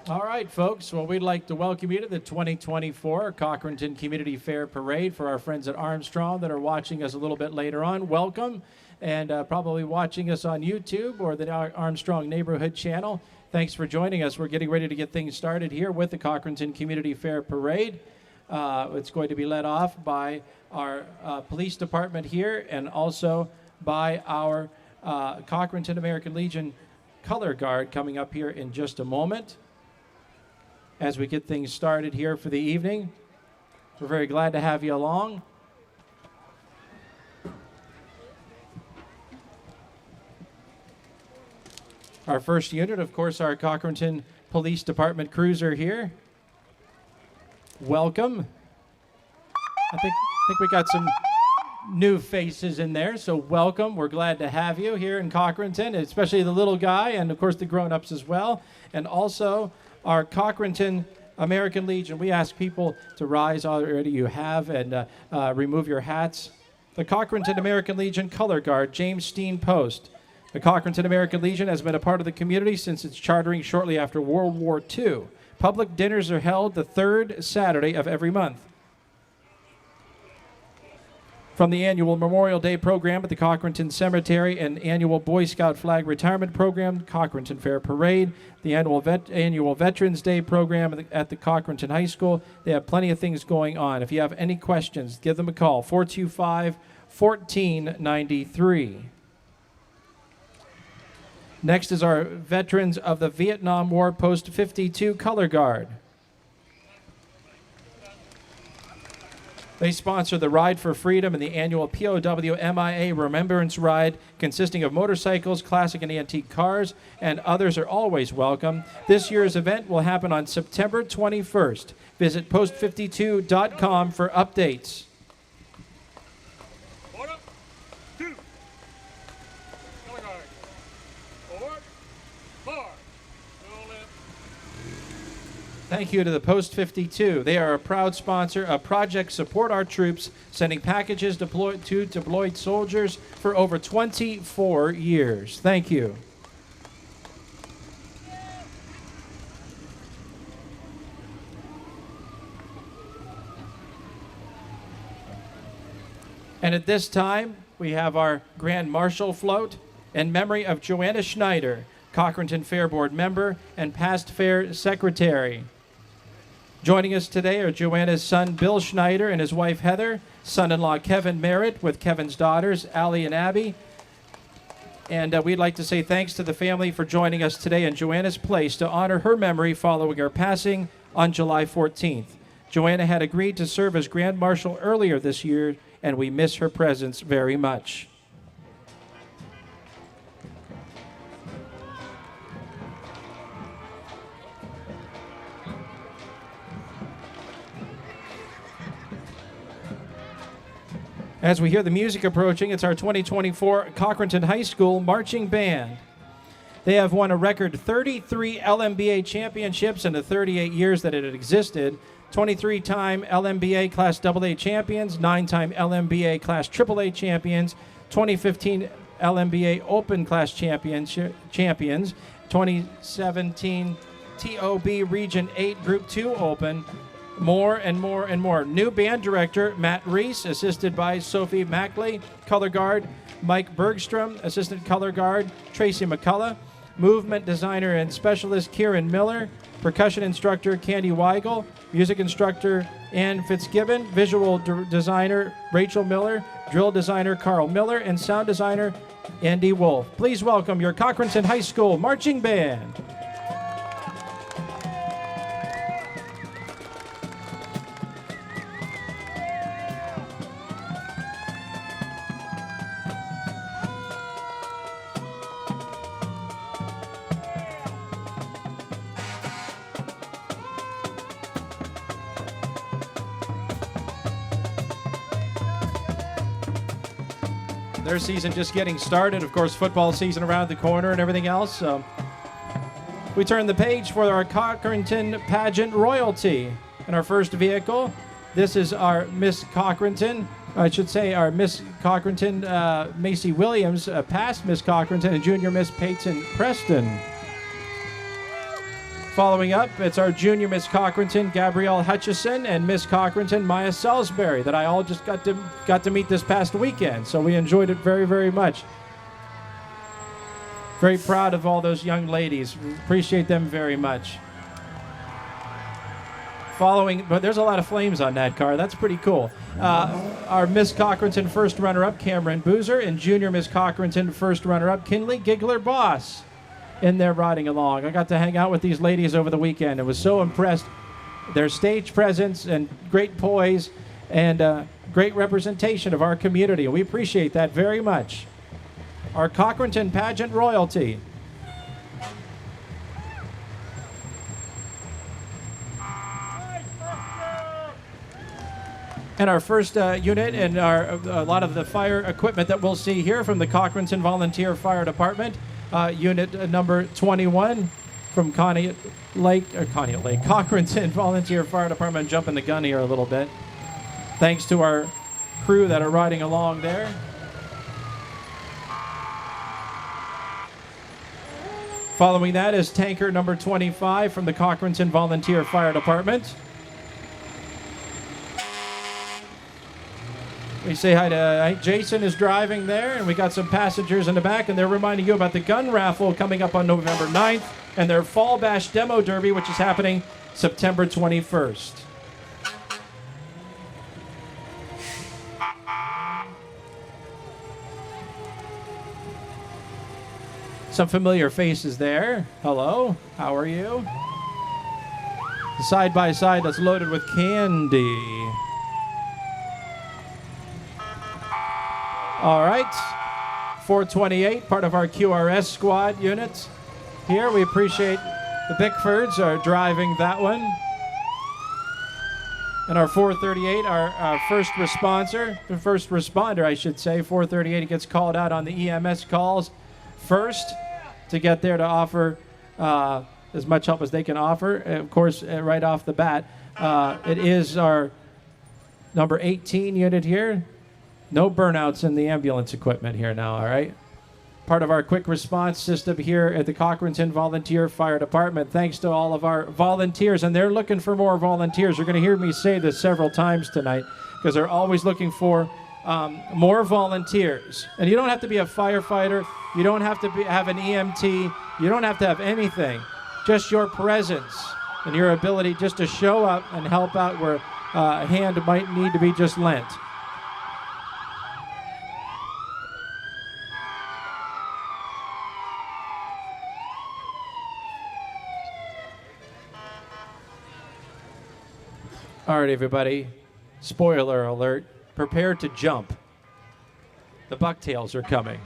All right, folks. Well, we'd like to welcome you to the 2024 Cochranton Community Fair Parade. For our friends at Armstrong that are watching us a little bit later on, welcome. And probably watching us on YouTube or the Armstrong Neighborhood Channel. Thanks for joining us. We're getting ready to get things started here with the Cochranton Community Fair Parade. It's going to be led off by our police department here and also by our Cochranton American Legion Color Guard coming up here in just a moment. As we get things started here for the evening, we're very glad to have you along. Our first unit, of course, our Cochranton Police Department cruiser here. Welcome. I think we got some new faces in there, so welcome. We're glad to have you here in Cochranton, especially the little guy and, of course, the grown-ups as well. And also our Cochranton American Legion. We ask people to rise already. You have, and remove your hats. The Cochranton American Legion Color Guard, James Steen Post. The Cochranton American Legion has been a part of the community since its chartering shortly after World War II. Public dinners are held the third Saturday of every month. From the annual Memorial Day program at the Cochranton Cemetery and annual Boy Scout Flag Retirement Program, Cochranton Fair Parade, the annual Veterans Day program at the Cochranton High School, they have plenty of things going on. If you have any questions, give them a call, 425-1493. Next is our Veterans of the Vietnam War Post 52 Color Guard. They sponsor the Ride for Freedom and the annual POW MIA Remembrance Ride, consisting of motorcycles, classic and antique cars, and others are always welcome. This year's event will happen on September 21st. Visit post52.com for updates. Thank you to the Post 52. They are a proud sponsor of Project Support Our Troops, sending packages to deployed soldiers for over 24 years. Thank you. And at this time, we have our Grand Marshal float in memory of Joanna Schneider, Cochranton Fair Board member and past Fair Secretary. Joining us today are Joanna's son, Bill Schneider, and his wife, Heather, son-in-law, Kevin Merritt, with Kevin's daughters, Allie and Abby. And we'd like to say thanks to the family for joining us today in Joanna's place to honor her memory following her passing on July 14th. Joanna had agreed to serve as Grand Marshal earlier this year, and we miss her presence very much. As we hear the music approaching, it's our 2024 Cochranton High School Marching Band. They have won a record 33 LMBA championships in the 38 years that it had existed, 23-time LMBA Class AA champions, 9-time LMBA Class AAA champions, 2015 LMBA Open Class champions, 2017 TOB Region 8 Group 2 Open, more and more and more. New band director, Matt Reese, assisted by Sophie Mackley. Color guard, Mike Bergstrom. Assistant color guard, Tracy McCullough. Movement designer and specialist, Kieran Miller. Percussion instructor, Candy Weigel. Music instructor, Ann Fitzgibbon. Visual designer, Rachel Miller. Drill designer, Carl Miller. And sound designer, Andy Wolf. Please welcome your Cochranton High School Marching Band. Their season just getting started. Of course, football season around the corner and everything else. So we turn the page for our Cochranton Pageant royalty. And our first vehicle, this is our Miss Cochranton. I should say our Miss Cochranton, Macy Williams, past Miss Cochranton, and Junior Miss Peyton Preston. Following up, it's our junior Miss Cochranton, Gabrielle Hutchison, and Miss Cochranton, Maya Salisbury, that I all just got to meet this past weekend. So we enjoyed it very, very much. Very proud of all those young ladies. Appreciate them very much. But there's a lot of flames on that car. That's pretty cool. Our Miss Cochranton first runner-up, Cameron Boozer, and junior Miss Cochranton first runner-up, Kinley Giggler Boss, in there riding along. I got to hang out with these ladies over the weekend. I was so impressed. Their stage presence and great poise and great representation of our community. We appreciate that very much. Our Cochranton pageant royalty. And our first unit and a lot of the fire equipment that we'll see here from the Cochranton Volunteer Fire Department. Unit number 21 from Cochranton Volunteer Fire Department. I'm jumping the gun here a little bit. Thanks to our crew that are riding along there. Following that is tanker number 25 from the Cochranton Volunteer Fire Department. We say hi to Jason is driving there, and we got some passengers in the back, and they're reminding you about the gun raffle coming up on November 9th and their Fall Bash Demo Derby, which is happening September 21st. Some familiar faces there. Hello, how are you? Side by side that's loaded with candy. All right, 428, part of our QRS squad unit. Here, we appreciate the Bickfords are driving that one. And our 438, our first responder, I should say, 438 gets called out on the EMS calls first to get there to offer as much help as they can offer. Of course, right off the bat, it is our number 18 unit here. No burnouts in the ambulance equipment here now, all right? Part of our quick response system here at the Cochranton Volunteer Fire Department. Thanks to all of our volunteers, and they're looking for more volunteers. You're going to hear me say this several times tonight because they're always looking for more volunteers. And you don't have to be a firefighter. You don't have to have an EMT. You don't have to have anything. Just your presence and your ability just to show up and help out where a hand might need to be just lent. All right, everybody, spoiler alert, prepare to jump. The Bucktails are coming.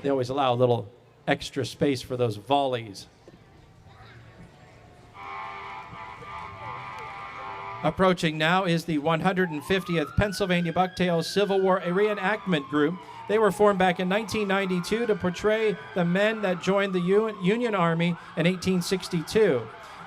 They always allow a little extra space for those volleys. Approaching now is the 150th Pennsylvania Bucktail Civil War Reenactment Group. They were formed back in 1992 to portray the men that joined the Union Army in 1862.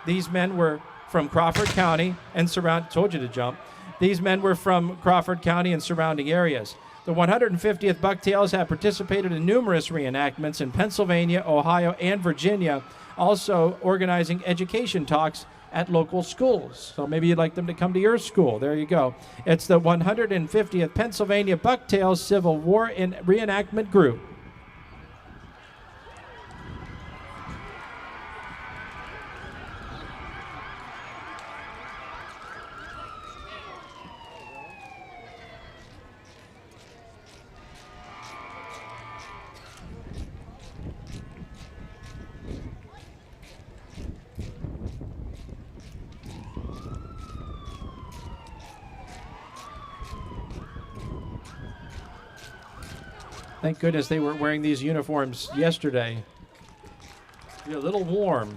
These men were from Crawford County and told you to jump. These men were from Crawford County and surrounding areas. The 150th Bucktails have participated in numerous reenactments in Pennsylvania, Ohio, and Virginia, also organizing education talks at local schools. So maybe you'd like them to come to your school. There you go. It's the 150th Pennsylvania Bucktail Civil War Reenactment Group. Thank goodness they weren't wearing these uniforms yesterday. Be a little warm.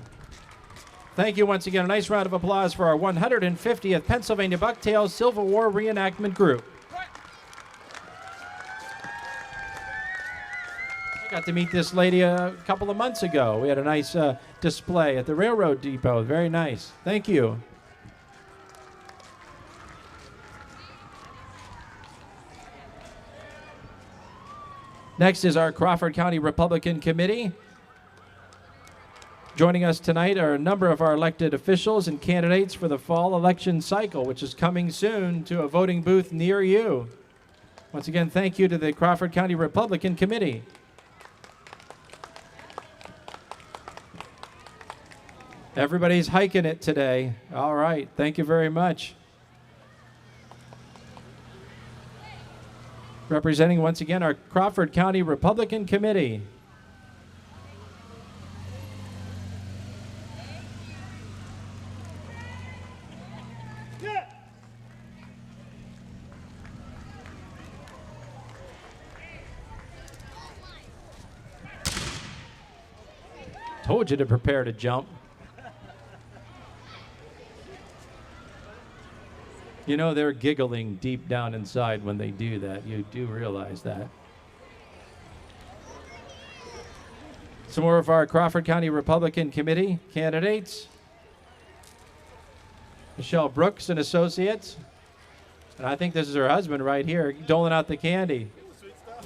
Thank you once again. A nice round of applause for our 150th Pennsylvania Bucktail Civil War Reenactment Group. I got to meet this lady a couple of months ago. We had a nice display at the railroad depot. Very nice. Thank you. Next is our Crawford County Republican Committee. Joining us tonight are a number of our elected officials and candidates for the fall election cycle, which is coming soon to a voting booth near you. Once again, thank you to the Crawford County Republican Committee. Everybody's hiking it today. All right, thank you very much. Representing once again our Crawford County Republican Committee. Told you to prepare to jump. You know, they're giggling deep down inside when they do that. You do realize that. Some more of our Crawford County Republican Committee candidates. Michelle Brooks and Associates. And I think this is her husband right here, doling out the candy.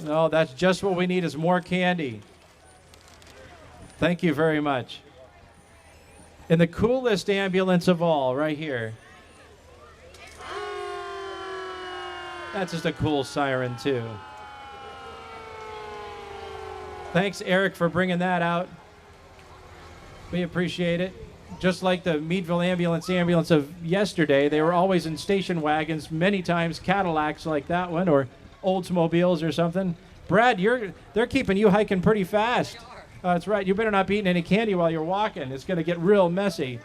No, that's just what we need is more candy. Thank you very much. And the coolest ambulance of all, right here. That's just a cool siren, too. Thanks, Eric, for bringing that out. We appreciate it. Just like the Meadville ambulance of yesterday, they were always in station wagons, many times Cadillacs like that one, or Oldsmobiles or something. Brad, they're keeping you hiking pretty fast. That's right. You better not be eating any candy while you're walking. It's going to get real messy.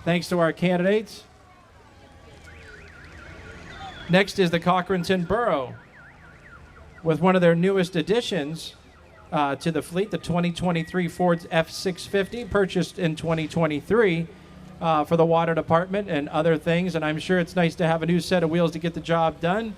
Thanks to our candidates. Next is the Cochranton Borough, with one of their newest additions to the fleet, the 2023 Ford F-650, purchased in 2023 for the water department and other things. And I'm sure it's nice to have a new set of wheels to get the job done.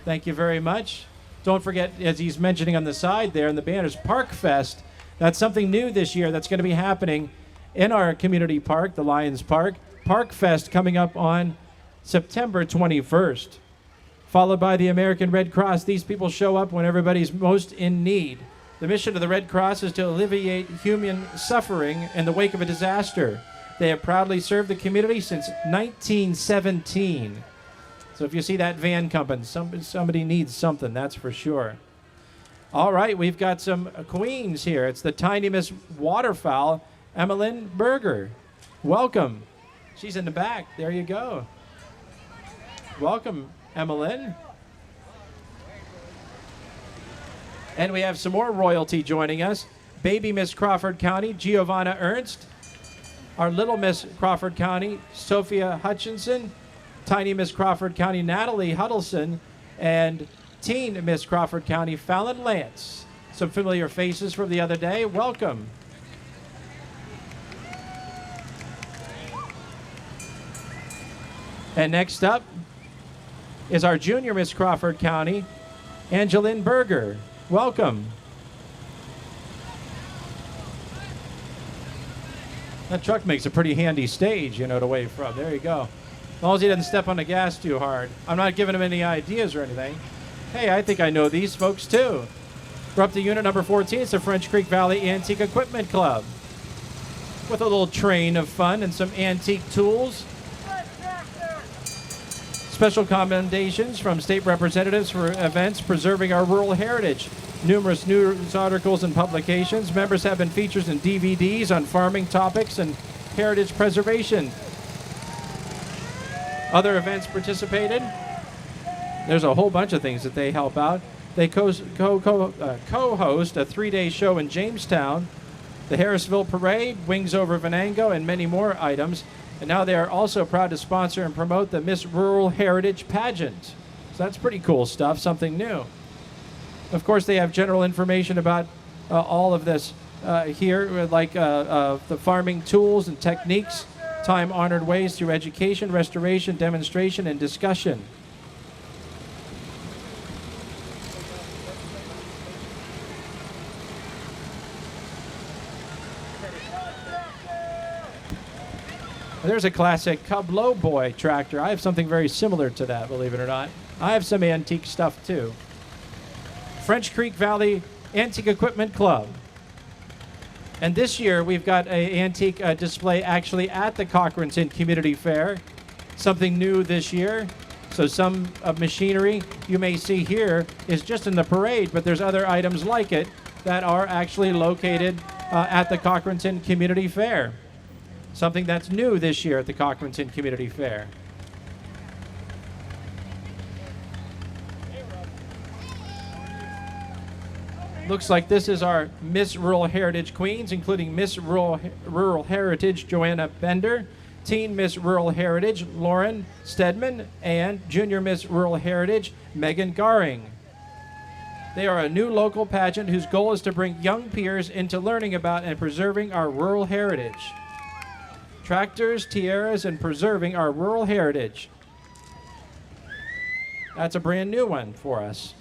Thank you very much. Don't forget, as he's mentioning on the side there in the banners, Park Fest. That's something new this year that's going to be happening in our community park, the Lions Park. Park Fest coming up on September 21st, followed by the American Red Cross. These people show up when everybody's most in need. The mission of the Red Cross is to alleviate human suffering in the wake of a disaster. They have proudly served the community since 1917. So if you see that van coming, somebody needs something, that's for sure. All right, we've got some queens here. It's the Tiny Miss Waterfowl, Emmeline Berger. Welcome. She's in the back. There you go. Welcome, Emmeline. And we have some more royalty joining us. Baby Miss Crawford County, Giovanna Ernst. Our Little Miss Crawford County, Sophia Hutchinson. Tiny Miss Crawford County, Natalie Huddleston. And Teen Miss Crawford County, Fallon Lance. Some familiar faces from the other day. Welcome. And next up is our Junior Miss Crawford County, Angeline Berger. Welcome. That truck makes a pretty handy stage, you know, to wave from. There you go. As long as he doesn't step on the gas too hard. I'm not giving him any ideas or anything. Hey, I think I know these folks too. We're up to unit number 14. It's the French Creek Valley Antique Equipment Club, with a little train of fun and some antique tools. Special commendations from state representatives for events preserving our rural heritage. Numerous news articles and publications. Members have been featured in DVDs on farming topics and heritage preservation. Other events participated. There's a whole bunch of things that they help out. They co-host a 3-day show in Jamestown, the Harrisville Parade, Wings Over Venango, and many more items. And now they are also proud to sponsor and promote the Miss Rural Heritage Pageant. So that's pretty cool stuff, something new. Of course, they have general information about all of this here, like the farming tools and techniques, time-honored ways through education, restoration, demonstration, and discussion. There's a classic Cub Lowboy tractor. I have something very similar to that, believe it or not. I have some antique stuff, too. French Creek Valley Antique Equipment Club. And this year, we've got an antique display actually at the Cochranton Community Fair. Something new this year. So some of machinery you may see here is just in the parade, but there's other items like it that are actually located at the Cochranton Community Fair. Something that's new this year at the Cochranton Community Fair. Looks like this is our Miss Rural Heritage Queens, including Miss Rural Heritage Joanna Bender, Teen Miss Rural Heritage Lauren Stedman, and Junior Miss Rural Heritage Megan Garing. They are a new local pageant whose goal is to bring young peers into learning about and preserving our rural heritage. Tractors, tiaras, and preserving our rural heritage. That's a brand new one for us.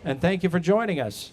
And thank you for joining us.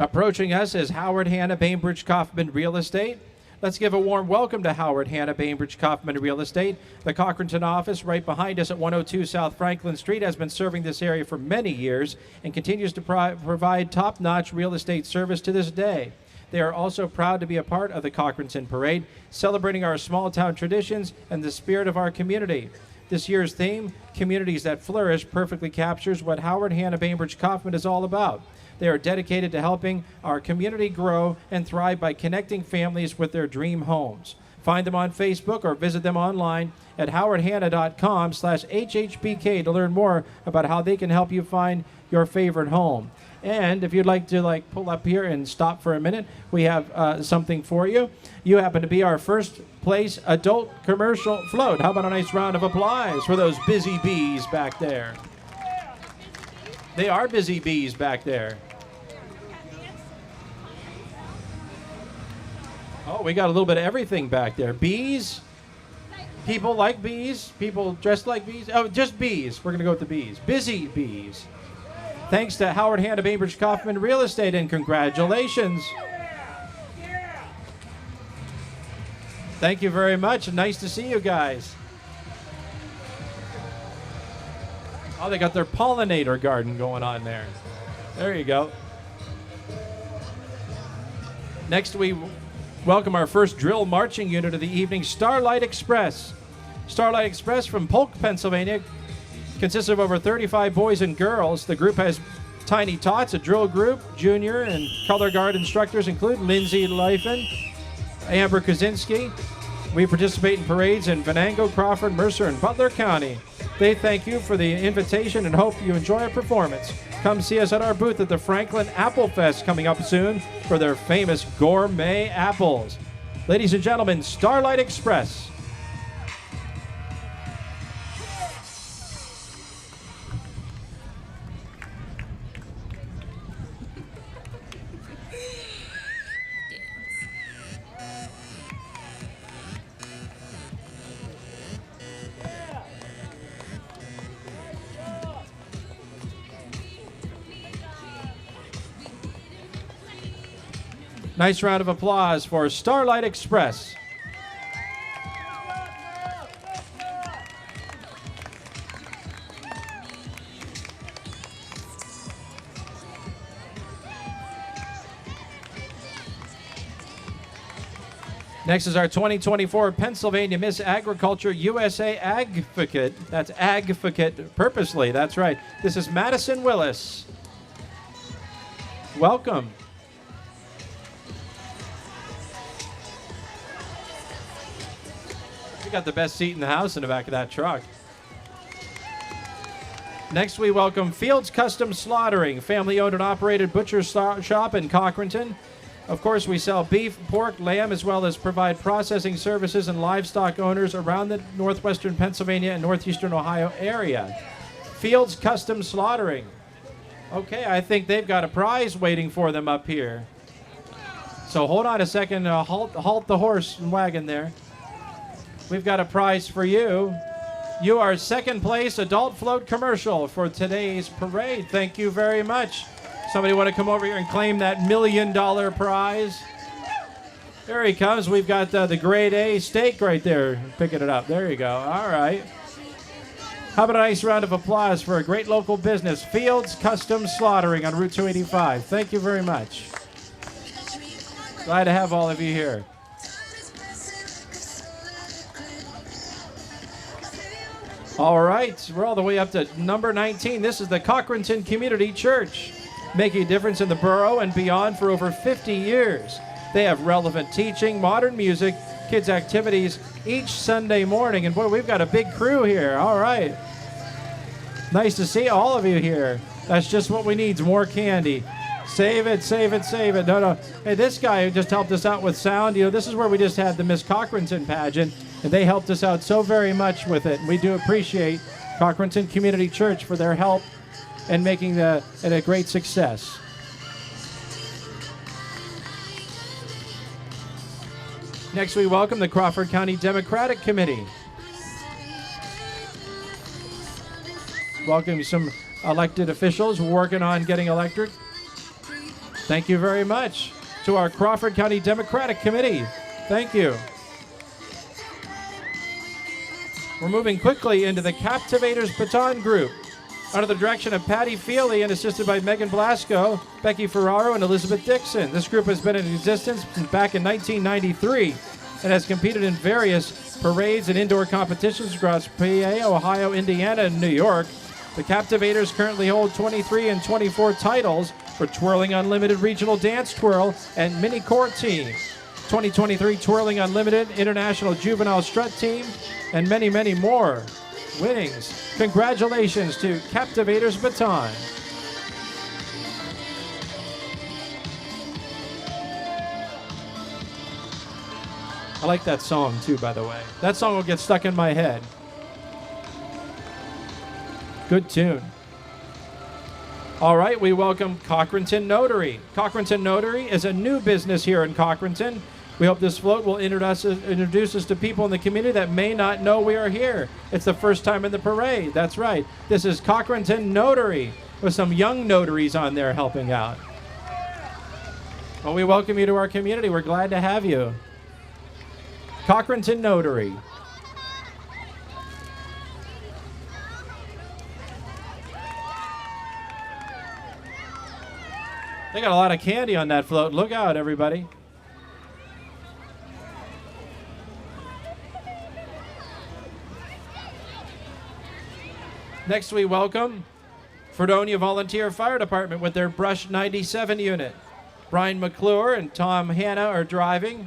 Approaching us is Howard Hanna Bainbridge Kaufman Real Estate. Let's give a warm welcome to Howard Hanna Bainbridge Kaufman Real Estate. The Cochranton office right behind us at 102 South Franklin Street has been serving this area for many years and continues to provide top-notch real estate service to this day. They are also proud to be a part of the Cochranton Parade, celebrating our small-town traditions and the spirit of our community. This year's theme, Communities That Flourish, perfectly captures what Howard Hanna Bainbridge Kaufman is all about. They are dedicated to helping our community grow and thrive by connecting families with their dream homes. Find them on Facebook or visit them online at howardhanna.com/HHBK to learn more about how they can help you find your favorite home. And if you'd like to pull up here and stop for a minute, we have something for you. You happen to be our first place adult commercial float. How about a nice round of applause for those busy bees back there? They are busy bees back there. Oh, we got a little bit of everything back there. Bees, people like bees, people dressed like bees. Oh, just bees. We're going to go with the bees. Busy bees. Thanks to Howard Hanna Bainbridge Kaufman Real Estate, and congratulations. Thank you very much. Nice to see you guys. Oh, they got their pollinator garden going on there. There you go. Next, we welcome our first drill marching unit of the evening, Starlight Express. Starlight Express from Polk, Pennsylvania, consists of over 35 boys and girls. The group has Tiny Tots, a drill group. Junior and color guard instructors include Lindsay Leifen, Amber Kaczynski. We participate in parades in Venango, Crawford, Mercer, and Butler County. They thank you for the invitation and hope you enjoy our performance. Come see us at our booth at the Franklin Apple Fest coming up soon for their famous gourmet apples. Ladies and gentlemen, Starlight Express. Nice round of applause for Starlight Express. Next is our 2024 Pennsylvania Miss Agriculture USA Advocate. That's Advocate purposely. That's right. This is Madison Willis. Welcome. You got the best seat in the house in the back of that truck. Next, we welcome Fields Custom Slaughtering, family-owned and operated butcher shop in Cochranton. Of course, we sell beef, pork, lamb, as well as provide processing services and livestock owners around the northwestern Pennsylvania and northeastern Ohio area. Fields Custom Slaughtering. Okay, I think they've got a prize waiting for them up here. So hold on a second. Halt the horse and wagon there. We've got a prize for you. You are second place adult float commercial for today's parade. Thank you very much. Somebody want to come over here and claim that $1 million prize? There he comes. We've got the grade A steak right there. Picking it up. There you go. All right. How about a nice round of applause for a great local business, Fields Custom Slaughtering on Route 285. Thank you very much. Glad to have all of you here. All right, we're all the way up to number 19. This is the Cochranton Community Church, making a difference in the borough and beyond for over 50 years. They have relevant teaching, modern music, kids' activities each Sunday morning. And boy, we've got a big crew here. All right. Nice to see all of you here. That's just what we need, more candy. Save it, save it, save it. No. Hey, this guy who just helped us out with sound, this is where we just had the Miss Cochranton pageant, and they helped us out so very much with it. And we do appreciate Cochranton Community Church for their help and making it a great success. Next, we welcome the Crawford County Democratic Committee. Welcome some elected officials working on getting elected. Thank you very much to our Crawford County Democratic Committee. Thank you. We're moving quickly into the Captivators baton group. Under the direction of Patty Feely and assisted by Megan Blasco, Becky Ferraro, and Elizabeth Dixon. This group has been in existence since back in 1993 and has competed in various parades and indoor competitions across PA, Ohio, Indiana, and New York. The Captivators currently hold 23 and 24 titles for Twirling Unlimited Regional Dance Twirl and Mini Court Team, 2023 Twirling Unlimited International Juvenile Strut Team, and many, many more winnings. Congratulations to Captivators Baton. I like that song too, by the way. That song will get stuck in my head. Good tune. All right, we welcome Cochranton Notary. Cochranton Notary is a new business here in Cochranton. We hope this float will introduce us to people in the community that may not know we are here. It's the first time in the parade. That's right. This is Cochranton Notary with some young notaries on there helping out. Well, we welcome you to our community. We're glad to have you. Cochranton Notary. They got a lot of candy on that float. Look out, everybody. Next, we welcome Fredonia Volunteer Fire Department with their Brush 97 unit. Brian McClure and Tom Hanna are driving.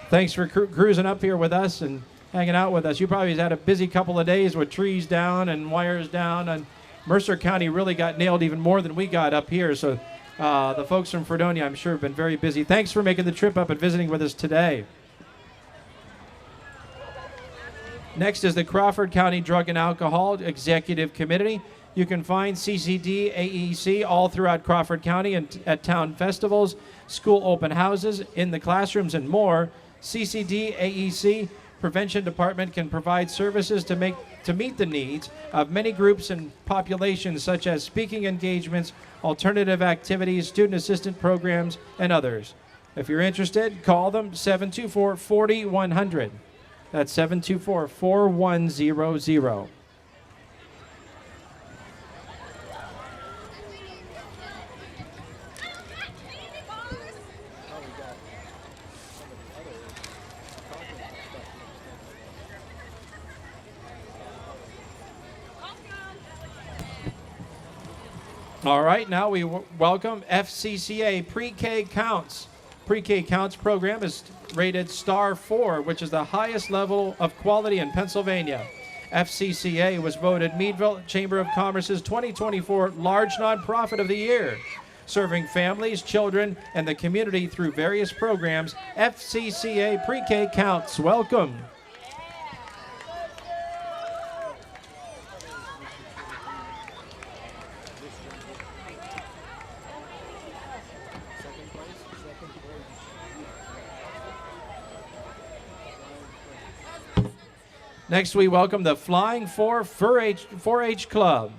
Thanks for cruising up here with us and hanging out with us. You probably had a busy couple of days with trees down and wires down, and Mercer County really got nailed even more than we got up here. So the folks from Fredonia, I'm sure, have been very busy. Thanks for making the trip up and visiting with us today. Next is the Crawford County Drug and Alcohol Executive Committee. You can find CCD AEC all throughout Crawford County and at town festivals, school open houses, in the classrooms, and more. CCD AEC Prevention Department can provide services to meet the needs of many groups and populations, such as speaking engagements, alternative activities, student assistance programs, and others. If you're interested, call them 724-4100. That's 724-4100. All right, now we welcome FCCA Pre-K Counts. Pre-K Counts program is rated Star 4, which is the highest level of quality in Pennsylvania. FCCA was voted Meadville Chamber of Commerce's 2024 Large Nonprofit of the Year. Serving families, children, and the community through various programs, FCCA Pre-K Counts. Welcome. Next, we welcome the Flying 4-H Club.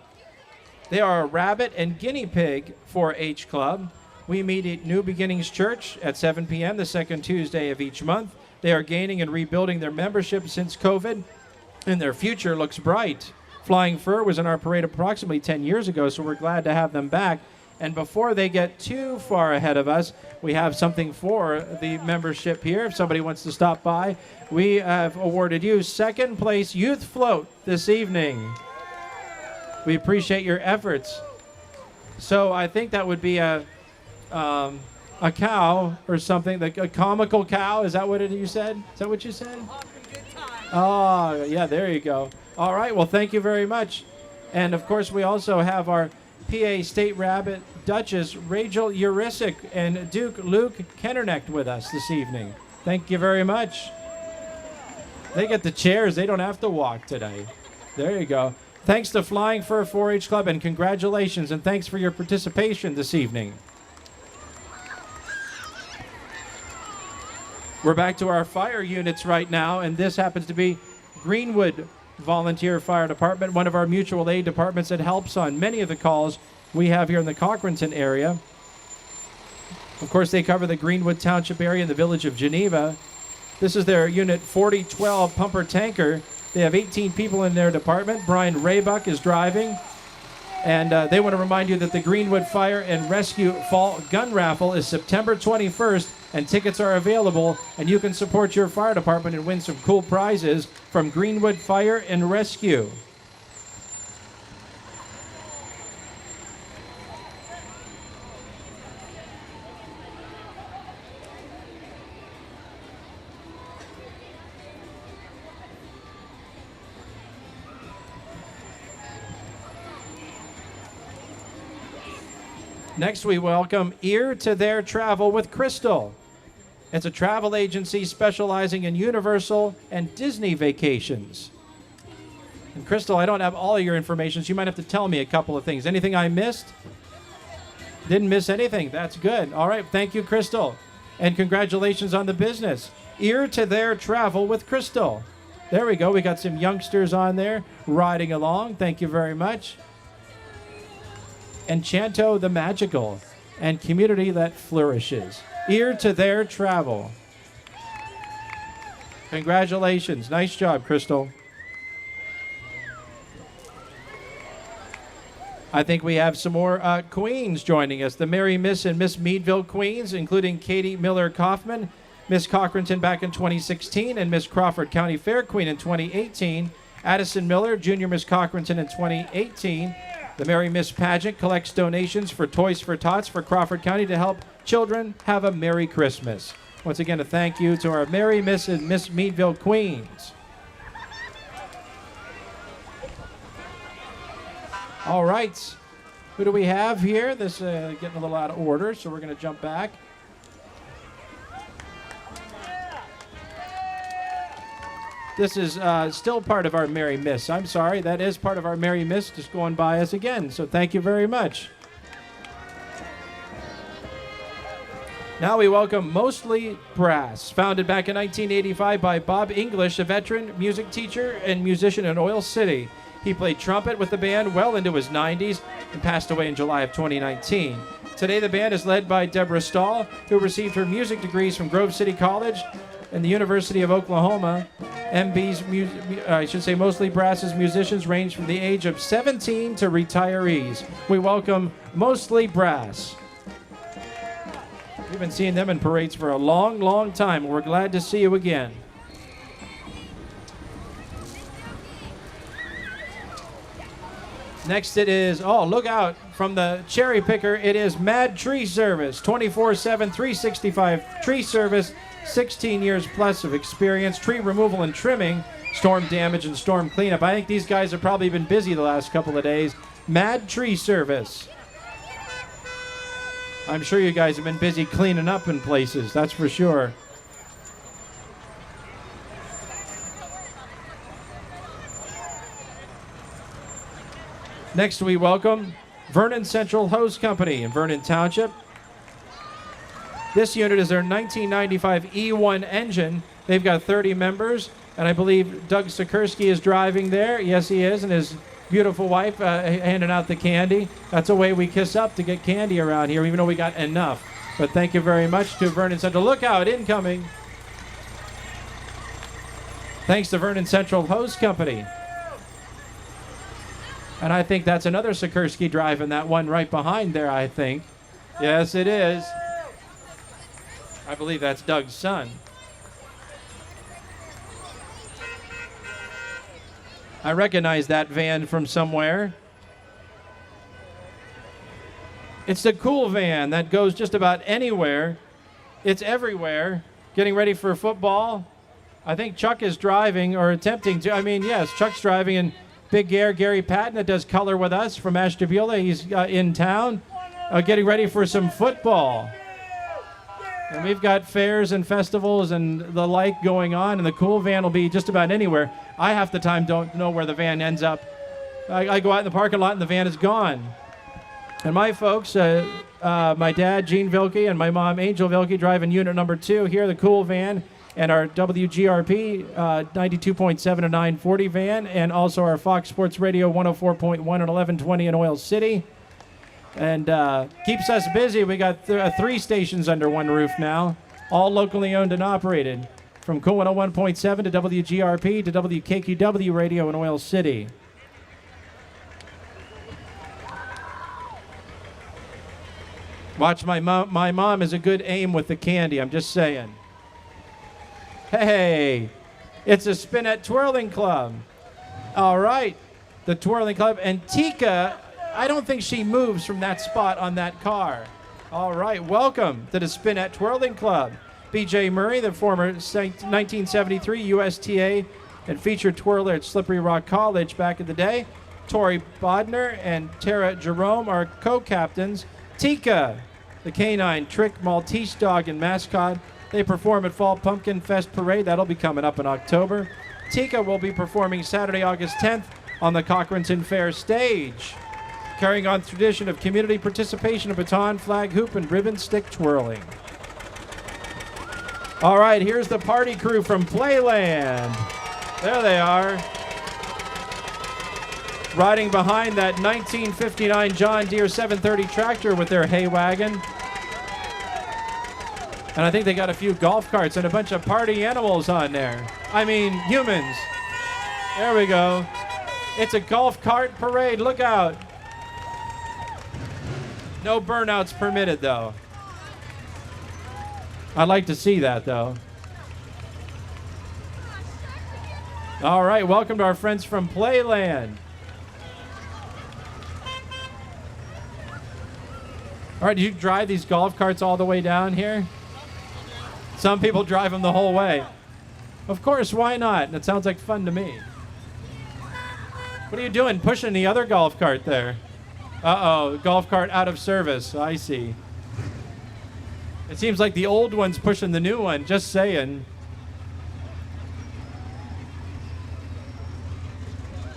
They are a rabbit and guinea pig 4-H club. We meet at New Beginnings Church at 7 p.m. the second Tuesday of each month. They are gaining and rebuilding their membership since COVID, and their future looks bright. Flying Fur was in our parade approximately 10 years ago, so we're glad to have them back. And before they get too far ahead of us, we have something for the membership here. If somebody wants to stop by, we have awarded you second place youth float this evening. We appreciate your efforts. So I think that would be a cow or something, like a comical cow. Is that what you said? Is that what you said? Oh, yeah, there you go. All right, well, thank you very much. And, of course, we also have our PA State Rabbit Duchess Rachel Urisic and Duke Luke Kennernecht with us this evening. Thank you very much. They get the chairs. They don't have to walk today. There you go. Thanks to Flying Fur 4-H Club, and congratulations, and thanks for your participation this evening. We're back to our fire units right now, and this happens to be Greenwood Volunteer Fire Department, one of our mutual aid departments that helps on many of the calls we have here in the Cochranton area. Of course, they cover the Greenwood Township area and the village of Geneva. This is their Unit 4012 pumper tanker. They have 18 people in their department. Brian Raybuck is driving. And they want to remind you that the Greenwood Fire and Rescue Fall Gun Raffle is September 21st, and tickets are available, and you can support your fire department and win some cool prizes from Greenwood Fire and Rescue. Next, we welcome Ear to Their Travel with Crystal. It's a travel agency specializing in Universal and Disney vacations. And Crystal, I don't have all of your information, so you might have to tell me a couple of things. Anything I missed? Didn't miss anything. That's good. All right. Thank you, Crystal. And congratulations on the business. Ear to Their Travel with Crystal. There we go. We got some youngsters on there riding along. Thank you very much. Enchanto the Magical, and Community That Flourishes. Ear to Their Travel. Congratulations. Nice job, Crystal. I think we have some more Queens joining us. The Mary Miss and Miss Meadville Queens, including Katie Miller Kaufman, Miss Cochranton back in 2016, and Miss Crawford County Fair Queen in 2018. Addison Miller, Junior Miss Cochranton in 2018. The Mary Miss Pageant collects donations for Toys for Tots for Crawford County to help children have a Merry Christmas. Once again, a thank you to our Mary Miss and Miss Meadville Queens. All right. Who do we have here? This is getting a little out of order, so we're going to jump back. This is still part of our Merry Miss. I'm sorry, that is part of our Merry Miss, just going by us again. So thank you very much. Now we welcome Mostly Brass, founded back in 1985 by Bob English, a veteran music teacher and musician in Oil City. He played trumpet with the band well into his 90s and passed away in July of 2019. Today the band is led by Deborah Stahl, who received her music degrees from Grove City College and the University of Oklahoma. Mostly Brass's musicians range from the age of 17 to retirees. We welcome Mostly Brass. We've been seeing them in parades for a long, long time. We're glad to see you again. Next it is, look out, from the Cherry Picker, it is Mad Tree Service, 24/7, 365 tree service, 16 years plus of experience, tree removal and trimming, storm damage and storm cleanup. I think these guys have probably been busy the last couple of days. Mad Tree Service. I'm sure you guys have been busy cleaning up in places, that's for sure. Next we welcome Vernon Central Hose Company in Vernon Township. This unit is their 1995 E1 engine. They've got 30 members. And I believe Doug Sikorsky is driving there. Yes, he is, and his beautiful wife handing out the candy. That's a way we kiss up to get candy around here, even though we got enough. But thank you very much to Vernon Central. Look out, incoming. Thanks to Vernon Central Hose Company. And I think that's another Sikorsky driving that one right behind there, I think. Yes, it is. I believe that's Doug's son. I recognize that van from somewhere. It's the cool van that goes just about anywhere. It's everywhere. Getting ready for football. I think Chuck is driving or attempting to. I mean, yes, Chuck's driving, and Big Gary Patton that does color with us from Ashtabula. He's in town getting ready for some football. And we've got fairs and festivals and the like going on, and the cool van will be just about anywhere. I half the time don't know where the van ends up. I go out in the parking lot and the van is gone. And my folks, my dad, Gene Vilke, and my mom, Angel Vilke, driving unit number 2 here, the cool van, and our WGRP 92.7 and 940 van, and also our Fox Sports Radio 104.1 and 1120 in Oil City. And keeps us busy. We got 3 stations under one roof now, all locally owned and operated, from Cool 101.7 to WGRP to WKQW Radio in Oil City. Watch my mom is a good aim with the candy, I'm just saying. Hey, it's a Spinette Twirling Club. All right, the Twirling Club. And Tika, I don't think she moves from that spot on that car. All right, welcome to the Spinette Twirling Club. B.J. Murray, the former 1973 USTA and featured twirler at Slippery Rock College back in the day. Tori Bodner and Tara Jerome are co-captains. Tika, the canine trick Maltese dog and mascot. They perform at Fall Pumpkin Fest Parade. That'll be coming up in October. Tika will be performing Saturday, August 10th on the Cochranton Fair stage, carrying on the tradition of community participation of baton, flag, hoop, and ribbon stick twirling. All right, here's the party crew from Playland. There they are, riding behind that 1959 John Deere 730 tractor with their hay wagon. And I think they got a few golf carts and a bunch of party animals on there. I mean, humans. There we go. It's a golf cart parade. Look out. No burnouts permitted, though. I'd like to see that, though. All right, welcome to our friends from Playland. All right, do you drive these golf carts all the way down here? Some people drive them the whole way. Of course, why not? That sounds like fun to me. What are you doing, pushing the other golf cart there? Uh-oh, golf cart out of service. I see. It seems like the old one's pushing the new one, just saying.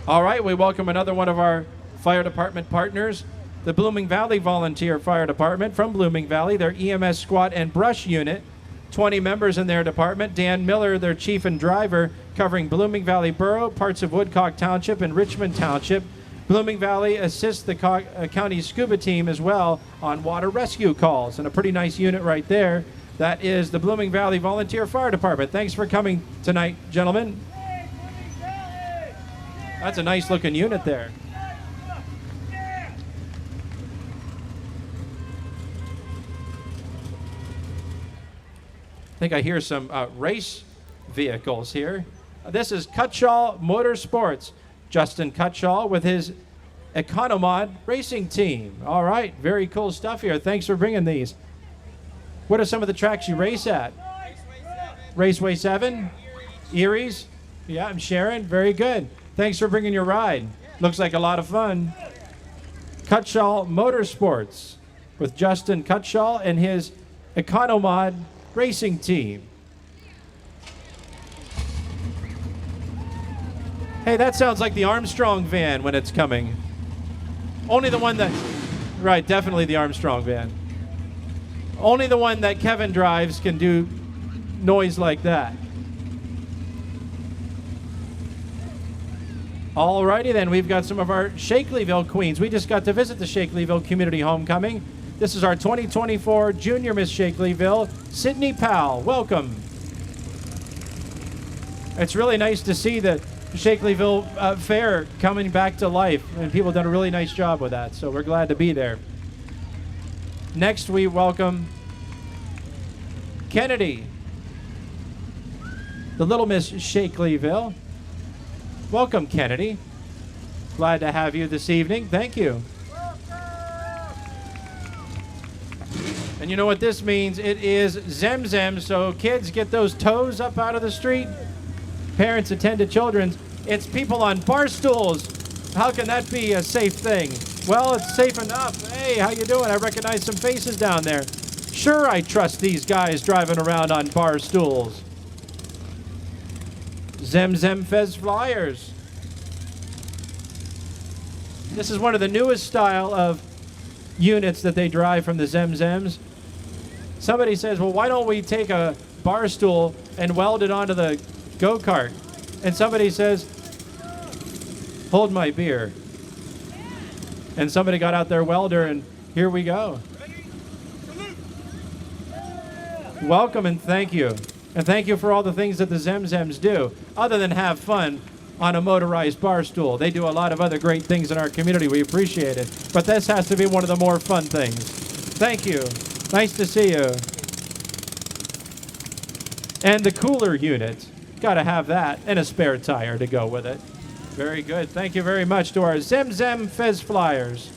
All right, we welcome another one of our fire department partners, the Blooming Valley Volunteer Fire Department from Blooming Valley, their EMS squad and brush unit. 20 members in their department. Dan Miller, their chief and driver, covering Blooming Valley Borough, parts of Woodcock Township, and Richmond Township. Blooming Valley assists the county scuba team as well on water rescue calls, and a pretty nice unit right there. That is the Blooming Valley Volunteer Fire Department. Thanks for coming tonight, gentlemen. That's a nice looking unit there. I think I hear some race vehicles here. This is Cutshall Motorsports. Justin Cutshall with his Economod racing team. All right, very cool stuff here. Thanks for bringing these. What are some of the tracks you race at? Raceway 7? Erie's? Yeah, I'm Sharon. Very good. Thanks for bringing your ride. Looks like a lot of fun. Cutshall Motorsports with Justin Cutshall and his Economod racing team. Hey, that sounds like the Armstrong van when it's coming. Only the one that, right, definitely the Armstrong van. Only the one that Kevin drives can do noise like that. All righty then, we've got some of our Shakelyville queens. We just got to visit the Shakelyville Community Homecoming. This is our 2024 Junior Miss Shakelyville, Sydney Powell. Welcome. It's really nice to see the Shakelyville Fair coming back to life, and people have done a really nice job with that, so we're glad to be there. Next, we welcome Kennedy, the Little Miss Shakelyville. Welcome, Kennedy. Glad to have you this evening. Thank you. And you know what this means? It is Zim Zam, so kids get those toes up out of the street. Parents attend to children's. It's people on bar stools. How can that be a safe thing? Well, it's safe enough. Hey, how you doing? I recognize some faces down there. Sure, I trust these guys driving around on bar stools. Zim Zam Fez Flyers. This is one of the newest style of units that they drive from the Zim Zams. Somebody says, well, why don't we take a bar stool and weld it onto the go-kart? And somebody says, hold my beer. And somebody got out their welder, and here we go. Welcome and thank you. And thank you for all the things that the Zim Zams do, other than have fun on a motorized bar stool. They do a lot of other great things in our community. We appreciate it. But this has to be one of the more fun things. Thank you. Nice to see you. And the cooler unit. Got to have that, and a spare tire to go with it. Very good. Thank you very much to our Zim Zam Fez Flyers.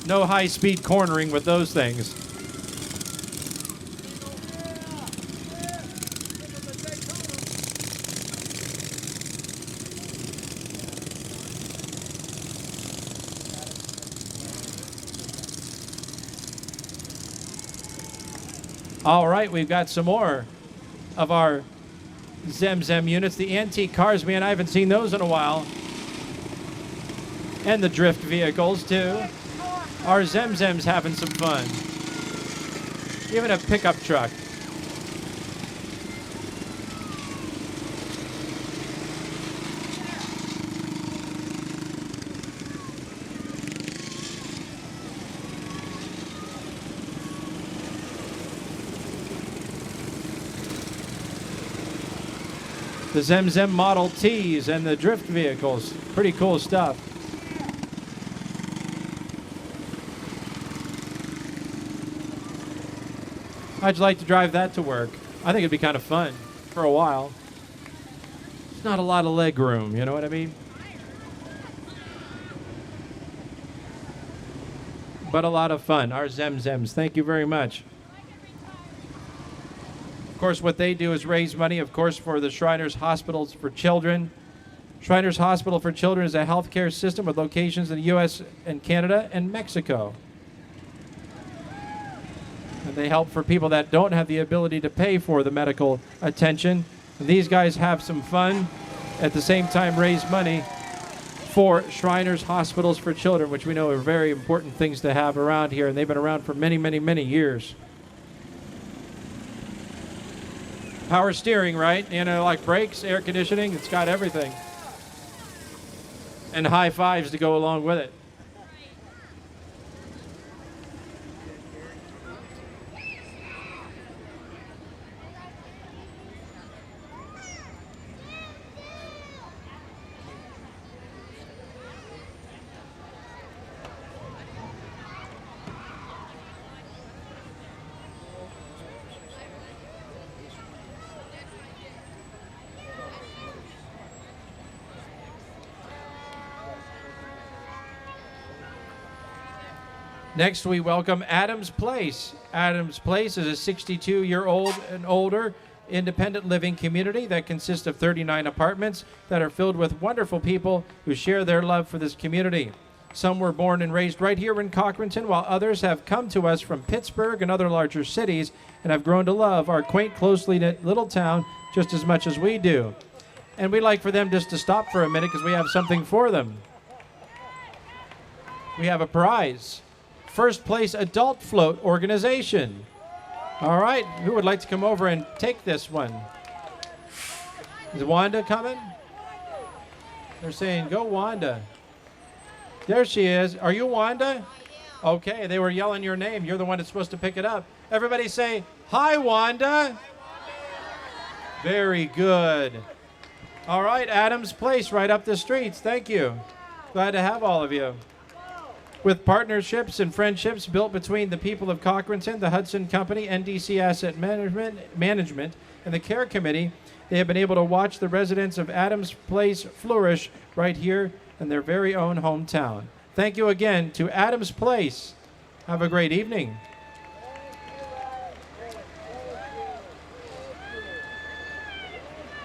No high-speed cornering with those things. All right, we've got some more of our Zim Zam units. The antique cars, man, I haven't seen those in a while. And the drift vehicles, too. Our Zim Zams having some fun. Even a pickup truck. The Zim Zam Model Ts and the drift vehicles. Pretty cool stuff. How'd you like to drive that to work? I think it'd be kind of fun for a while. It's not a lot of leg room, you know what I mean? But a lot of fun. Our Zim Zams, thank you very much. Of course, what they do is raise money, of course, for the Shriners Hospitals for Children. Shriners Hospital for Children is a healthcare system with locations in the U.S. and Canada and Mexico. And they help for people that don't have the ability to pay for the medical attention. And these guys have some fun, at the same time raise money for Shriners Hospitals for Children, which we know are very important things to have around here, and they've been around for many, many, many years. Power steering, right? You know, like brakes, air conditioning, it's got everything. And high fives to go along with it. Next, we welcome Adams Place. Adams Place is a 62-year-old and older independent living community that consists of 39 apartments that are filled with wonderful people who share their love for this community. Some were born and raised right here in Cochranton, while others have come to us from Pittsburgh and other larger cities and have grown to love our quaint, closely knit little town just as much as we do. And we'd like for them just to stop for a minute because we have something for them. We have a prize. First place adult float organization. All right, who would like to come over and take this one? Is Wanda coming? They're saying, go Wanda. There she is. Are you Wanda? Okay, they were yelling your name. You're the one that's supposed to pick it up. Everybody say, hi, Wanda. Very good. All right, Adams Place, right up the streets. Thank you. Glad to have all of you. With partnerships and friendships built between the people of Cochranton, the Hudson Company, NDC Asset Management, and the Care Committee, they have been able to watch the residents of Adams Place flourish right here in their very own hometown. Thank you again to Adams Place. Have a great evening.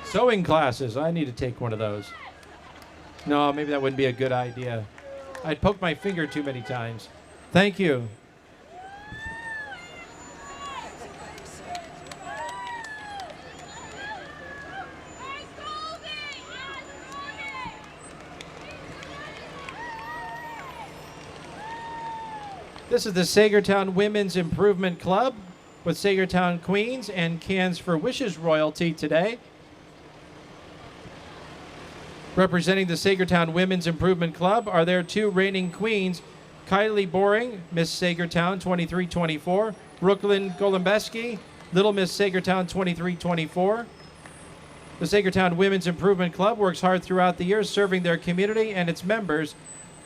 Sewing classes. I need to take one of those. No, maybe that wouldn't be a good idea. I'd poke my finger too many times. Thank you. This is the Sagertown Women's Improvement Club with Sagertown Queens and Cans for Wishes royalty today. Representing the Sagertown Women's Improvement Club are their two reigning queens, Kylie Boring, Miss Sagertown 2324, Brooklyn Golombeski, Little Miss Sagertown 2324. The Sagertown Women's Improvement Club works hard throughout the year serving their community and its members.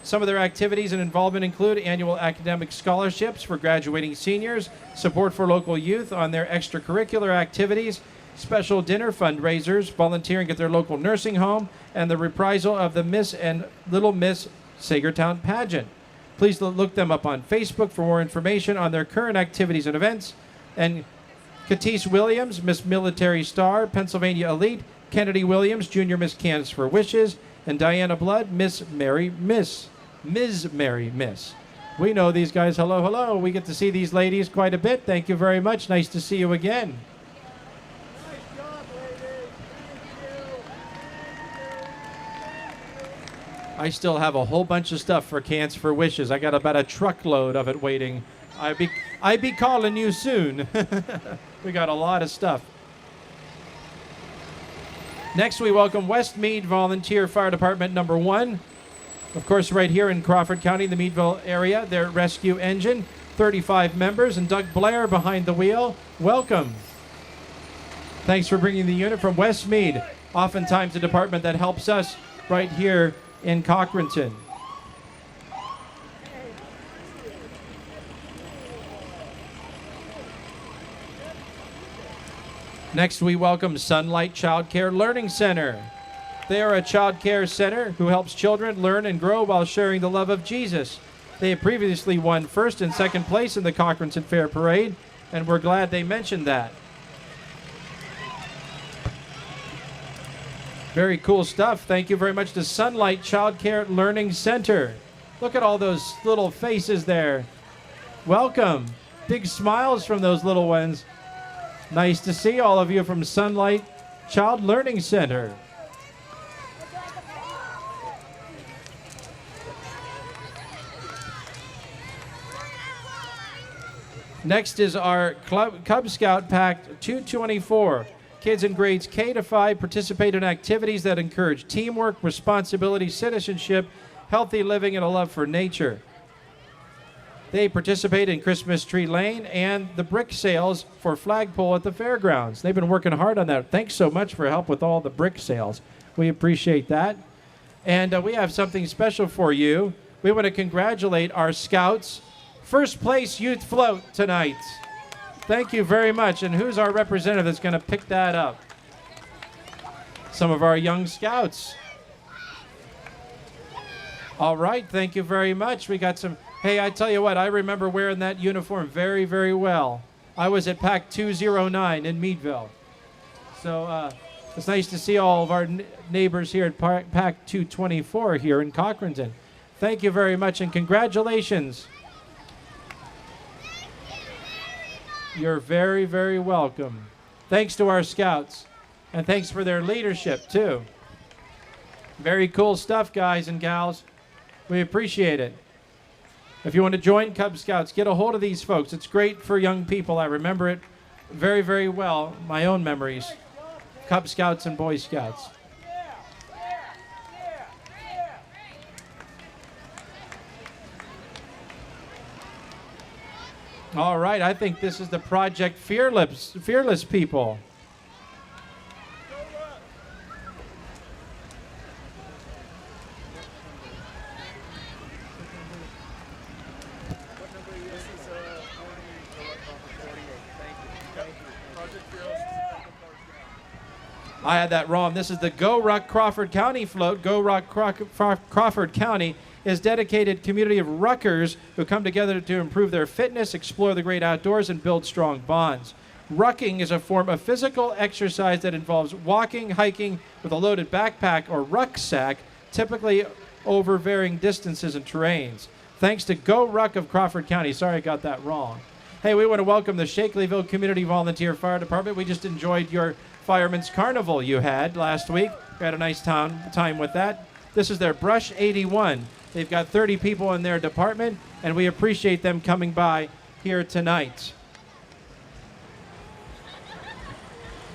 Some of their activities and involvement include annual academic scholarships for graduating seniors, support for local youth on their extracurricular activities, special dinner fundraisers, volunteering at their local nursing home, and the reprisal of the Miss and Little Miss Sagertown Pageant. Please look them up on Facebook for more information on their current activities and events. And Katisse Williams, Miss Military Star, Pennsylvania Elite, Kennedy Williams, Junior Miss Cans for Wishes, and Diana Blood, Ms. Mary Miss. We know these guys. Hello, hello. We get to see these ladies quite a bit. Thank you very much. Nice to see you again. I still have a whole bunch of stuff for Cans for Wishes. I got about a truckload of it waiting. I be calling you soon. We got a lot of stuff. Next, we welcome Westmead Volunteer Fire Department number 1. Of course, right here in Crawford County, the Meadville area, their rescue engine, 35 members, and Doug Blair behind the wheel. Welcome. Thanks for bringing the unit from Westmead. Oftentimes a department that helps us right here in Cochranton. Next, we welcome Sunlight Child Care Learning Center. They are a child care center who helps children learn and grow while sharing the love of Jesus. They have previously won first and second place in the Cochranton Fair Parade, and we're glad they mentioned that. Very cool stuff. Thank you very much to Sunlight Child Care Learning Center. Look at all those little faces there. Welcome. Big smiles from those little ones. Nice to see all of you from Sunlight Child Learning Center. Next is our Cub Scout Pack 224. Kids in grades K to 5 participate in activities that encourage teamwork, responsibility, citizenship, healthy living, and a love for nature. They participate in Christmas Tree Lane and the brick sales for flagpole at the fairgrounds. They've been working hard on that. Thanks so much for help with all the brick sales. We appreciate that. And we have something special for you. We want to congratulate our scouts. First place youth float tonight. Thank you very much. And who's our representative that's going to pick that up? Some of our young scouts. All right, thank you very much. We got some. Hey, I tell you what, I remember wearing that uniform very, very well. I was at Pack 209 in Meadville. So it's nice to see all of our neighbors here at Pack 224 here in Cochranton. Thank you very much and congratulations. You're very, very welcome. Thanks to our scouts. And thanks for their leadership, too. Very cool stuff, guys and gals. We appreciate it. If you want to join Cub Scouts, get a hold of these folks. It's great for young people. I remember it very, very well, my own memories. Cub Scouts and Boy Scouts. All right, I think this is the Project Fearless people. I had that wrong. This is the Go Ruck Crawford County float. Go Ruck Crawford County is dedicated community of ruckers who come together to improve their fitness, explore the great outdoors, and build strong bonds. Rucking is a form of physical exercise that involves walking, hiking with a loaded backpack or rucksack, typically over varying distances and terrains. Thanks to Go Ruck of Crawford County. Sorry I got that wrong. Hey, we want to welcome the Shakelyville Community Volunteer Fire Department. We just enjoyed your Fireman's Carnival you had last week. We had a nice time with that. This is their Brush 81. They've got 30 people in their department, and we appreciate them coming by here tonight.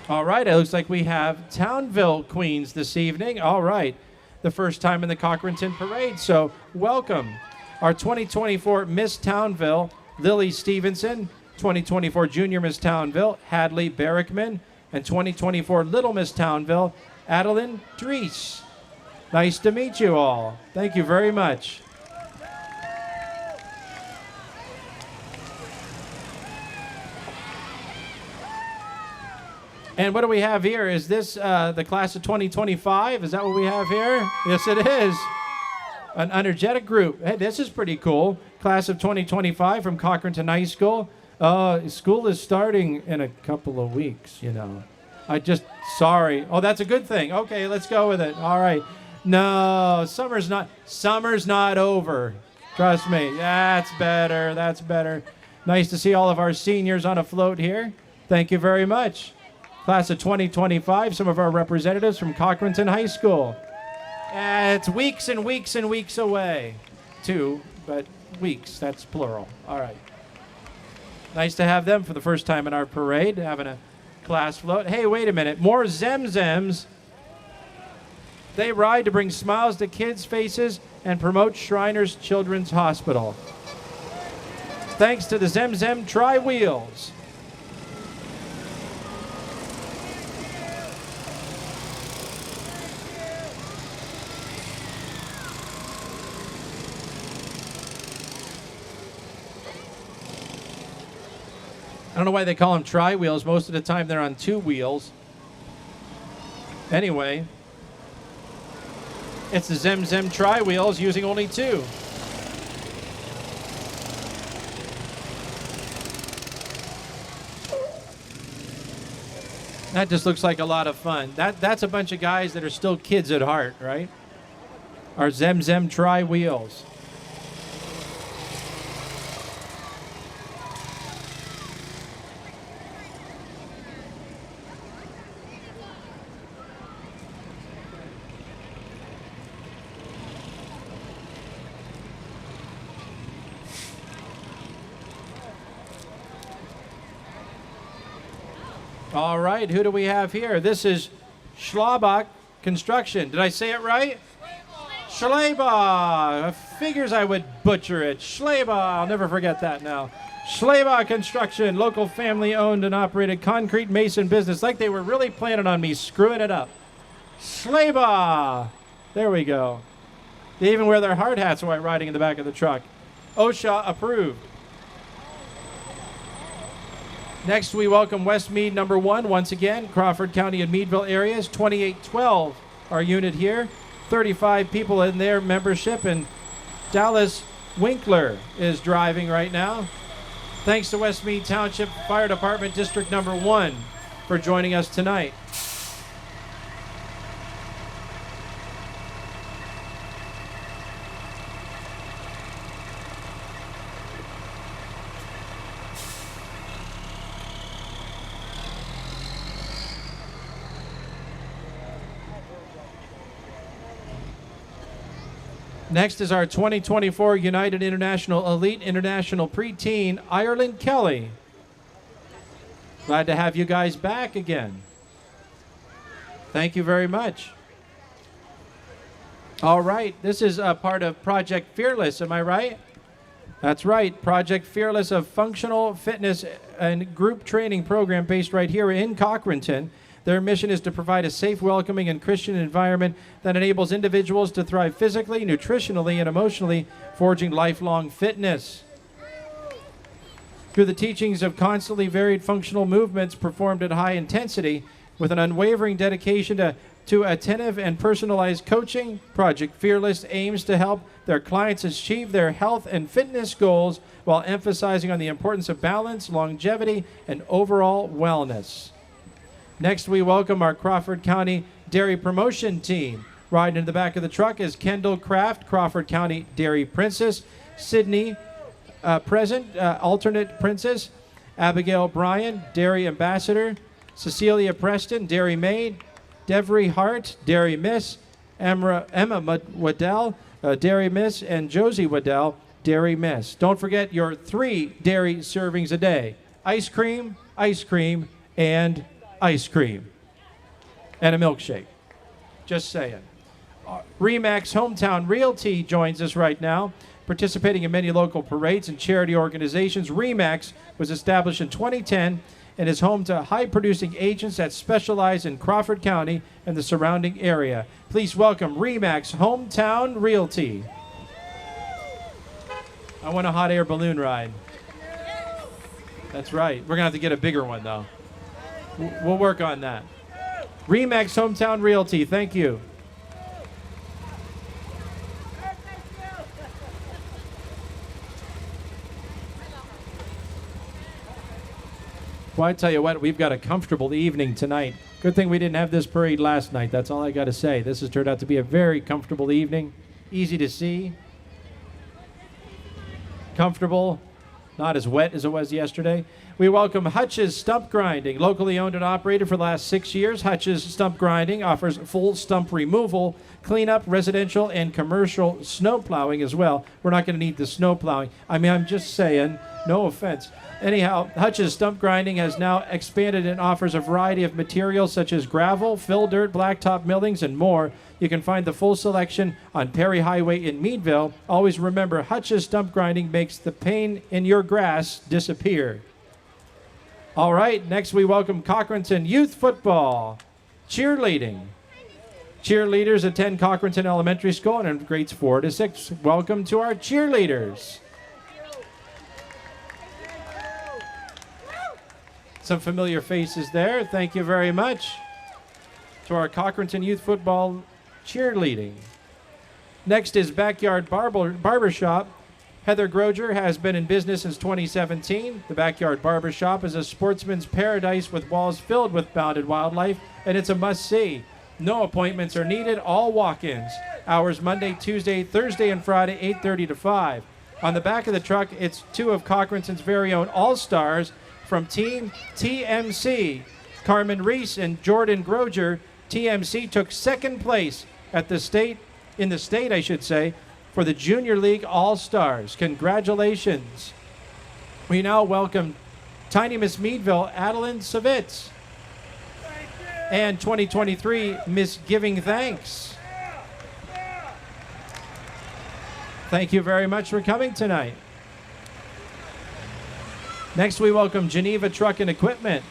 All right, it looks like we have Townville Queens this evening. All right, the first time in the Cochranton Parade, so welcome. Our 2024 Miss Townville, Lily Stevenson, 2024 Junior Miss Townville, Hadley Barrickman, and 2024 Little Miss Townville, Adeline Dries. Nice to meet you all. Thank you very much. And what do we have here? Is this the class of 2025? Is that what we have here? Yes, it is. An energetic group. Hey, this is pretty cool. Class of 2025 from Cochranton High School. School is starting in a couple of weeks, you know. Sorry. Oh, that's a good thing. Okay, let's go with it. All right. No, summer's not over. Trust me. That's better. That's better. Nice to see all of our seniors on a float here. Thank you very much. Class of 2025, some of our representatives from Cochranton High School. It's weeks and weeks and weeks away. 2, but weeks, that's plural. All right. Nice to have them for the first time in our parade, having a class float. Hey, wait a minute. More Zams. They ride to bring smiles to kids' faces and promote Shriners Children's Hospital. Thanks to the Zim Zam Tri-Wheels. I don't know why they call them tri-wheels. Most of the time they're on 2 wheels. Anyway, it's the Zim Zam Tri-Wheels using only 2. That just looks like a lot of fun. That's a bunch of guys that are still kids at heart, right? Our Zim Zam Tri-Wheels. All right, who do we have here? This is Schlabach Construction. Did I say it right? Schlabach. Figures I would butcher it. Schlabach. I'll never forget that now. Schlabach Construction, local family-owned and operated concrete mason business. Like they were really planning on me screwing it up. Schlabach. There we go. They even wear their hard hats while riding in the back of the truck. OSHA approved. Next, we welcome Westmead number 1, once again, Crawford County and Meadville areas, 2812, our unit here, 35 people in their membership, and Dallas Winkler is driving right now. Thanks to Westmead Township Fire Department District number 1 for joining us tonight. Next is our 2024 United International Elite International Preteen, Ireland Kelly. Glad to have you guys back again. Thank you very much. All right, this is a part of Project Fearless, am I right? That's right, Project Fearless, a functional fitness and group training program based right here in Cochranton. Their mission is to provide a safe, welcoming, and Christian environment that enables individuals to thrive physically, nutritionally, and emotionally, forging lifelong fitness. Through the teachings of constantly varied functional movements performed at high intensity, with an unwavering dedication to attentive and personalized coaching, Project Fearless aims to help their clients achieve their health and fitness goals while emphasizing on the importance of balance, longevity, and overall wellness. Next, we welcome our Crawford County Dairy Promotion Team. Riding in the back of the truck is Kendall Kraft, Crawford County Dairy Princess, Sydney, present, alternate Princess, Abigail Bryan, Dairy Ambassador, Cecilia Preston, Dairy Maid, Devery Hart, Dairy Miss, Emma Waddell, Dairy Miss, and Josie Waddell, Dairy Miss. Don't forget your 3 dairy servings a day. Ice cream, and ice cream. And a milkshake. Just saying. Remax Hometown Realty joins us right now. Participating in many local parades and charity organizations, Remax was established in 2010 and is home to high-producing agents that specialize in Crawford County and the surrounding area. Please welcome Remax Hometown Realty. I want a hot air balloon ride. That's right. We're going to have to get a bigger one, though. We'll work on that. Remax Hometown Realty, thank you. Well, I tell you what, we've got a comfortable evening tonight. Good thing we didn't have this parade last night. That's all I got to say. This has turned out to be a very comfortable evening. Easy to see. Comfortable. Not as wet as it was yesterday. We welcome Hutch's Stump Grinding. Locally owned and operated for the last 6 years, Hutch's Stump Grinding offers full stump removal, cleanup, residential, and commercial snow plowing as well. We're not going to need the snow plowing. I mean, I'm just saying, no offense. Anyhow, Hutch's Stump Grinding has now expanded and offers a variety of materials such as gravel, fill dirt, blacktop millings, and more. You can find the full selection on Perry Highway in Meadville. Always remember, Hutch's Stump Grinding makes the pain in your grass disappear. All right, next we welcome Cochranton Youth Football. Cheerleading. Cheerleaders attend Cochranton Elementary School and in grades 4 to 6. Welcome to our cheerleaders. Some familiar faces there. Thank you very much to our Cochranton Youth Football cheerleading. Next is Backyard Barbershop. Heather Groger has been in business since 2017. The Backyard Barbershop is a sportsman's paradise with walls filled with bounded wildlife, and it's a must-see. No appointments are needed, all walk-ins. Hours Monday, Tuesday, Thursday, and Friday, 8:30 to 5. On the back of the truck, it's 2 of Cochranton's very own All-Stars from Team TMC. Carmen Reese and Jordan Groger. TMC took second place at the state, for the Junior League All-Stars. Congratulations. We now welcome Tiny Miss Meadville, Adeline Savitz. And 2023 Miss Giving Thanks. Thank you very much for coming tonight. Next, we welcome Geneva Truck and Equipment.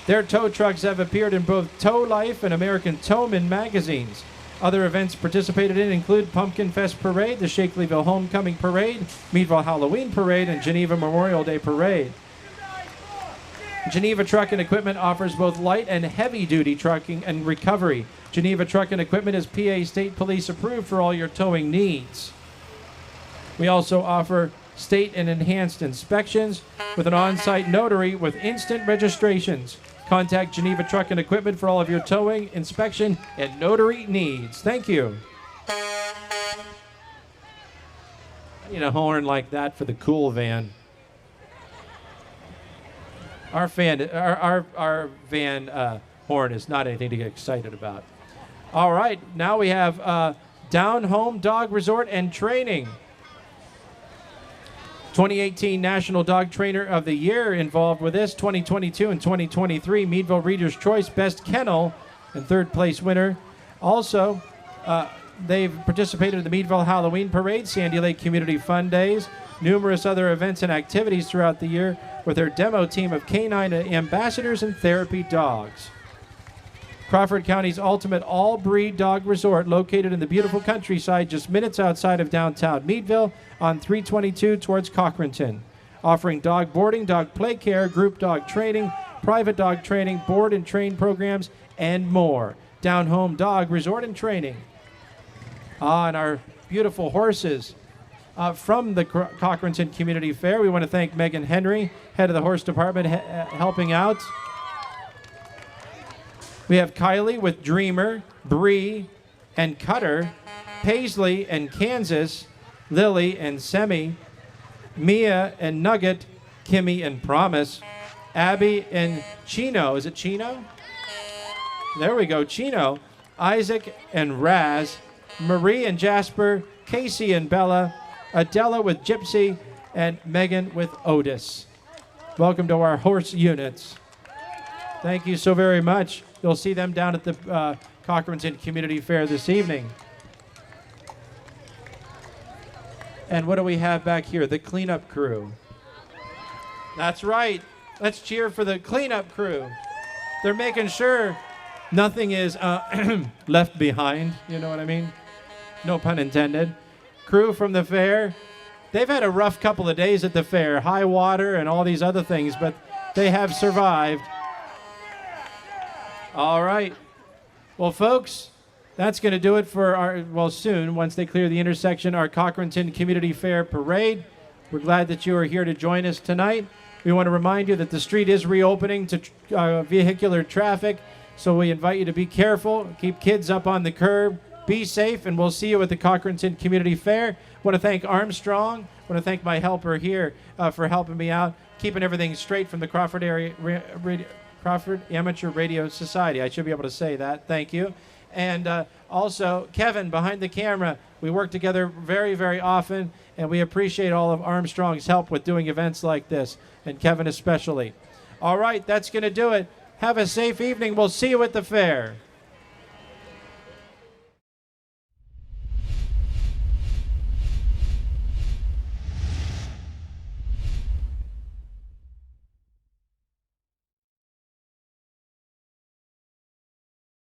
Their tow trucks have appeared in both Tow Life and American Towman magazines. Other events participated in include Pumpkin Fest Parade, the Shakelyville Homecoming Parade, Meadville Halloween Parade, and Geneva Memorial Day Parade. Geneva Truck and Equipment offers both light and heavy-duty trucking and recovery. Geneva Truck and Equipment is PA State Police approved for all your towing needs. We also offer state and enhanced inspections with an on-site notary with instant registrations. Contact Geneva Truck and Equipment for all of your towing, inspection, and notary needs. Thank you. I need a horn like that for the cool van. Our van horn is not anything to get excited about. All right, now we have Down Home Dog Resort and Training. 2018 National Dog Trainer of the Year involved with this. 2022 and 2023 Meadville Reader's Choice Best Kennel and third place winner. Also, they've participated in the Meadville Halloween Parade, Sandy Lake Community Fun Days, numerous other events and activities throughout the year with their demo team of canine ambassadors and therapy dogs. Crawford County's ultimate all-breed dog resort, located in the beautiful countryside just minutes outside of downtown Meadville on 322 towards Cochranton, offering dog boarding, dog play care, group dog training, private dog training, board and train programs, and more. Down Home Dog Resort and Training. And our beautiful horses from the Cochranton Community Fair. We want to thank Megan Henry, head of the horse department, helping out. We have Kylie with Dreamer, Bree, and Cutter, Paisley and Kansas, Lily and Semi, Mia and Nugget, Kimmy and Promise, Abby and Chino. Is it Chino? There we go, Chino. Isaac and Raz, Marie and Jasper, Casey and Bella, Adela with Gypsy, and Megan with Otis. Welcome to our horse units. Thank you so very much. You'll see them down at the Cochranton Community Fair this evening. And what do we have back here? The cleanup crew. That's right. Let's cheer for the cleanup crew. They're making sure nothing is left behind. You know what I mean? No pun intended. Crew from the fair. They've had a rough couple of days at the fair. High water and all these other things, but they have survived. All right. Well, folks, that's going to do it for our, well, soon, once they clear the intersection, our Cochranton Community Fair Parade. We're glad that you are here to join us tonight. We want to remind you that the street is reopening to vehicular traffic, so we invite you to be careful, keep kids up on the curb, be safe, and we'll see you at the Cochranton Community Fair. I want to thank Armstrong. I want to thank my helper here for helping me out, keeping everything straight from the Crawford Crawford Amateur Radio Society. I should be able to say that. Thank you. And also, Kevin, behind the camera. We work together very, very often, and we appreciate all of Armstrong's help with doing events like this, and Kevin especially. All right, that's going to do it. Have a safe evening. We'll see you at the fair.